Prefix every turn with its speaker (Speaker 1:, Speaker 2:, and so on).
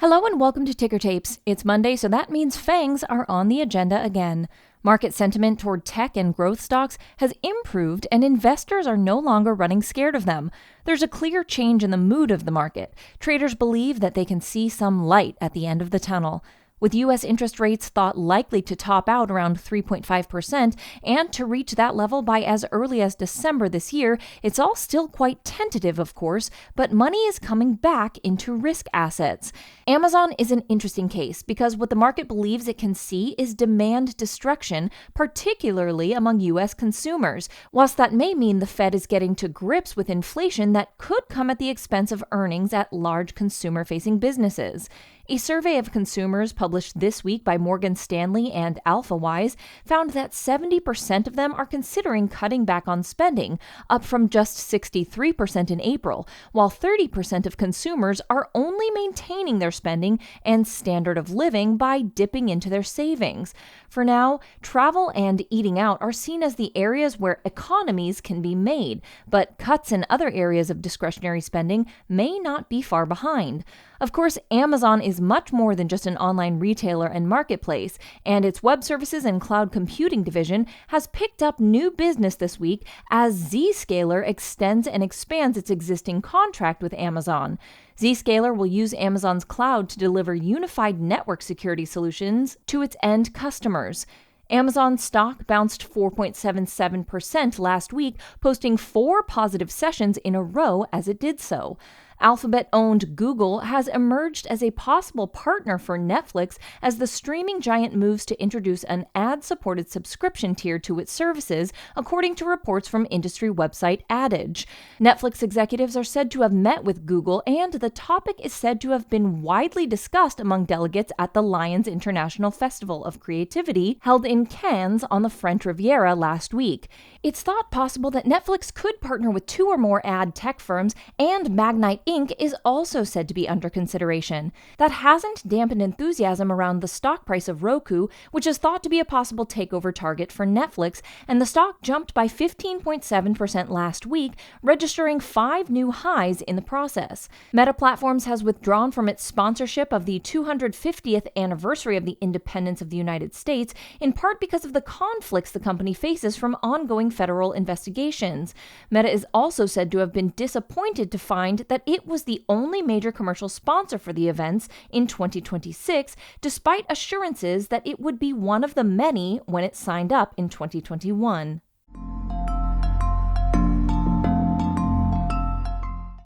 Speaker 1: Hello and welcome to Ticker Tapes. It's Monday, so that means FAANGs are on the agenda again. Market sentiment toward tech and growth stocks has improved, and investors are no longer running scared of them. There's a clear change in the mood of the market. Traders believe that they can see some light at the end of the tunnel. With U.S. interest rates thought likely to top out around 3.5% and to reach that level by as early as December this year, it's all still quite tentative, of course, but money is coming back into risk assets. Amazon is an interesting case because what the market believes it can see is demand destruction, particularly among U.S. consumers, whilst that may mean the Fed is getting to grips with inflation that could come at the expense of earnings at large consumer-facing businesses. A survey of consumers published this week by Morgan Stanley and AlphaWise found that 70% of them are considering cutting back on spending, up from just 63% in April, while 30% of consumers are only maintaining their spending and standard of living by dipping into their savings. For now, travel and eating out are seen as the areas where economies can be made, but cuts in other areas of discretionary spending may not be far behind. Of course, Amazon is much more than just an online retailer and marketplace, and its web services and cloud computing division has picked up new business this week as Zscaler extends and expands its existing contract with Amazon. Zscaler will use Amazon's cloud to deliver unified network security solutions to its end customers. Amazon stock bounced 4.77% last week, posting 4 positive sessions in a row as it did so. Alphabet-owned Google has emerged as a possible partner for Netflix as the streaming giant moves to introduce an ad-supported subscription tier to its services, according to reports from industry website Adage. Netflix executives are said to have met with Google, and the topic is said to have been widely discussed among delegates at the Lions International Festival of Creativity, held in Cannes on the French Riviera last week. It's thought possible that Netflix could partner with 2 or more ad tech firms, and Magnite Inc. is also said to be under consideration. That hasn't dampened enthusiasm around the stock price of Roku, which is thought to be a possible takeover target for Netflix, and the stock jumped by 15.7% last week, registering 5 new highs in the process. Meta Platforms has withdrawn from its sponsorship of the 250th anniversary of the independence of the United States, in part because of the conflicts the company faces from ongoing federal investigations. Meta is also said to have been disappointed to find that it was the only major commercial sponsor for the events in 2026, despite assurances that it would be one of the many when it signed up in 2021.